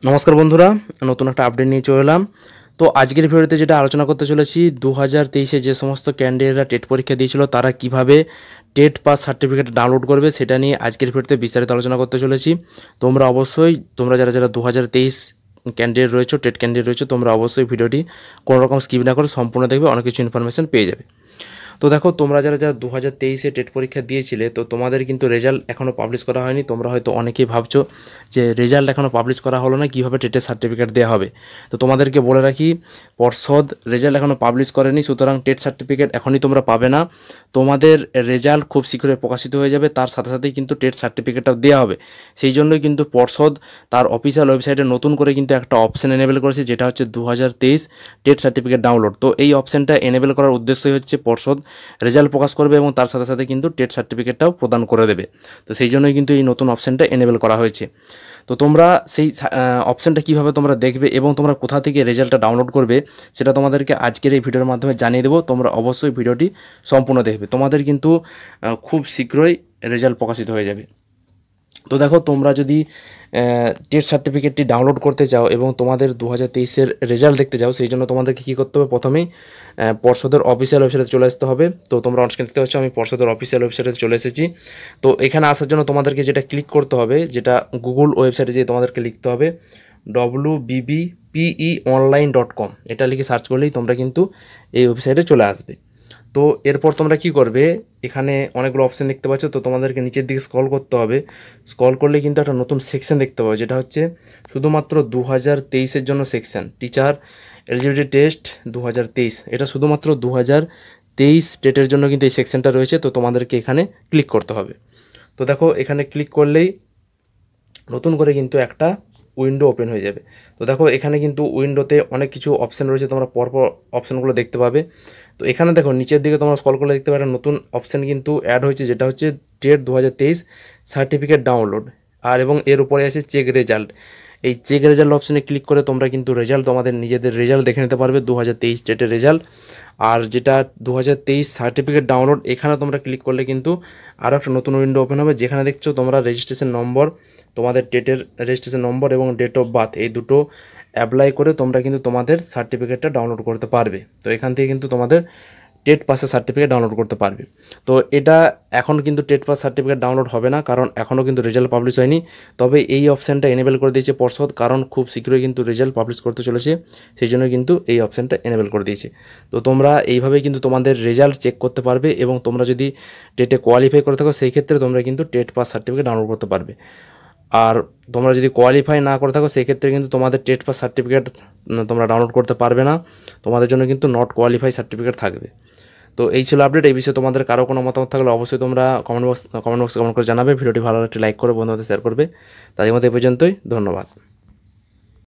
নমস্কার বন্ধুরা, নতুন একটা আপডেট নিয়ে চলে এলাম। তো আজকের ভিডিওতে যেটা আলোচনা করতে চলেছি 2023-এ যে সমস্ত ক্যান্ডিডেটরা টেট পরীক্ষা দিয়েছিল তারা কিভাবে টেট পাস সার্টিফিকেট ডাউনলোড করবে সেটা নিয়ে আজকের ভিডিওতে বিস্তারিত আলোচনা করতে চলেছি। তোমরা যারা 2023 ক্যান্ডিডেট রয়েছে, টেট ক্যান্ডিডেট রয়েছে, তোমরা অবশ্যই ভিডিওটি কোনো রকম স্কিপ না করে সম্পূর্ণ দেখবে, অনেক কিছু ইনফরমেশন পেয়ে যাবে। তো দেখো, তোমরা যারা 2023-এ টেট পরীক্ষা দিয়েছিলে তো তোমাদের কিন্তু রেজাল্ট এখনও পাবলিশ করা হয়নি। তোমরা হয়তো অনেকেই ভাবছো যে রেজাল্ট এখনও পাবলিশ করা হলো না, কীভাবে টেটের সার্টিফিকেট দেওয়া হবে। তো তোমাদেরকে বলে রাখি, পর্ষদ রেজাল্ট এখনও পাবলিশ করেনি, সুতরাং টেট সার্টিফিকেট এখনই তোমরা পাবে না। তোমাদের রেজাল্ট খুব শীঘ্রই প্রকাশিত হয়ে যাবে, তার সাথে সাথেই কিন্তু টেট সার্টিফিকেটটাও দেওয়া হবে। সেই জন্যই কিন্তু পর্ষদ তার অফিসিয়াল ওয়েবসাইটে নতুন করে কিন্তু একটা অপশান এনেবেল করেছে, যেটা হচ্ছে 2023 টেট সার্টিফিকেট ডাউনলোড। তো এই অপশানটা এনেবেল করার উদ্দেশ্যই হচ্ছে পর্ষদ রেজাল্ট প্রকাশ করবে এবং তার সাথে সাথে কিন্তু টেট সার্টিফিকেটটাও প্রদান করে দেবে। তো সেই জন্যই কিন্তু এই নতুন অপশানটা এনেবেল করা হয়েছে। তো তোমরা সেই অপশানটা কীভাবে তোমরা দেখবে এবং তোমরা কোথা থেকে রেজাল্টটা ডাউনলোড করবে সেটা তোমাদেরকে আজকের এই ভিডিওর মাধ্যমে জানিয়ে দেবো। তোমরা অবশ্যই ভিডিওটি সম্পূর্ণ দেখবে, তোমাদের কিন্তু খুব শীঘ্রই রেজাল্ট প্রকাশিত হয়ে যাবে। তো দেখো, তোমরা যদি টেট সার্টিফিকেটটি ডাউনলোড করতে চাও এবং তোমাদের 2023-এর রেজাল্ট দেখতে চাও, সেই জন্য তোমাদেরকে কী করতে হবে, প্রথমেই পর্ষদের অফিসিয়াল ওয়েবসাইটে চলে আসতে হবে। তো তোমরা অনস্ক্রিন দেখতে পাচ্ছ, আমি পর্ষদের অফিসিয়াল ওয়েবসাইটে চলে এসেছি। তো এখানে আসার জন্য তোমাদেরকে যেটা ক্লিক করতে হবে, যেটা গুগল ওয়েবসাইটে যেয়ে তোমাদেরকে লিখতে হবে wbbpeonline.com, এটা লিখে সার্চ করলেই তোমরা কিন্তু এই ওয়েবসাইটে চলে আসবে। তো এরপর তোমরা কি করবে, এখানে অনেকগুলো অপশান দেখতে পাচ্ছ, তো তোমাদেরকে নিচের দিকে স্ক্রল করতে হবে। স্ক্রল করলে কিন্তু একটা নতুন সেকশন দেখতে পাবে, যেটা হচ্ছে শুধুমাত্র 2023-এর জন্য সেকশন, টিচার এলিজিবিলিটি টেস্ট 2023। এটা শুধুমাত্র 2023 টেটের জন্য কিন্তু এই সেকশনটা রয়েছে। তো তোমাদেরকে এখানে ক্লিক করতে হবে। তো দেখো, এখানে ক্লিক করলেই নতুন করে কিন্তু একটা উইন্ডো ওপেন হয়ে যাবে। তো দেখো, এখানে কিন্তু উইন্ডোতে অনেক কিছু অপশান রয়েছে, তোমরা পরপর অপশানগুলো দেখতে পাবে। তো এখানে দেখো, নিচের দিকে তোমরা স্ক্রল করলে দেখতে পাবে নতুন অপশান কিন্তু অ্যাড হয়েছে, যেটা হচ্ছে টেট 2023 সার্টিফিকেট ডাউনলোড, আর এবং এর উপরে আছে চেক রেজাল্ট। এই চেক রেজাল্ট অপশানে ক্লিক করে তোমরা কিন্তু রেজাল্ট, তোমাদের নিজেদের রেজাল্ট দেখে নিতে পারবে 2023 টেটের রেজাল্ট। আর যেটা 2023 সার্টিফিকেট ডাউনলোড, এখানে তোমরা ক্লিক করলে কিন্তু আরও একটা নতুন উইন্ডো ওপেন হবে, যেখানে দেখছো তোমরা রেজিস্ট্রেশন নম্বর, তোমাদের টেটের রেজিস্ট্রেশন নম্বর এবং ডেট অফ বার্থ, এই দুটো অ্যাপ্লাই করে তোমরা কিন্তু তোমাদের সার্টিফিকেটটা ডাউনলোড করতে পারবে। তো এখান থেকে কিন্তু তোমাদের টেট পাসের সার্টিফিকেট ডাউনলোড করতে পারবে। তো এটা এখন কিন্তু টেট পাস সার্টিফিকেট ডাউনলোড হবে না, কারণ এখনও কিন্তু রেজাল্ট পাবলিশ হয়নি। তবে এই অপশানটা এনেবেল করে দিয়েছে পর্ষদ, কারণ খুব শীঘ্রই কিন্তু রেজাল্ট পাবলিশ করতে চলেছে, সেই জন্য কিন্তু এই অপশানটা এনেবেল করে দিয়েছে। তো তোমরা এইভাবে কিন্তু তোমাদের রেজাল্ট চেক করতে পারবে এবং তোমরা যদি টেটে কোয়ালিফাই করে থাকো সেই ক্ষেত্রে তোমরা কিন্তু টেট পাস সার্টিফিকেট ডাউনলোড করতে পারবে। আর তোমরা যদি কোয়ালিফাই না করে থাকো সেই ক্ষেত্রে কিন্তু তোমাদের টেট পাস সার্টিফিকেট তোমরা ডাউনলোড করতে পারবে না, তোমাদের জন্য কিন্তু নট কোয়ালিফাই সার্টিফিকেট থাকবে। তো এই ছিল আপডেট। এই বিষয়ে তোমাদের কারো কোনো মতামত থাকলে অবশ্যই তোমরা কমেন্ট বক্সে কমেন্ট করে জানাবে। ভিডিওটি ভালো লাগলে লাইক করে বন্ধুদের শেয়ার করবে। তাদের মধ্যে এই পর্যন্তই, ধন্যবাদ।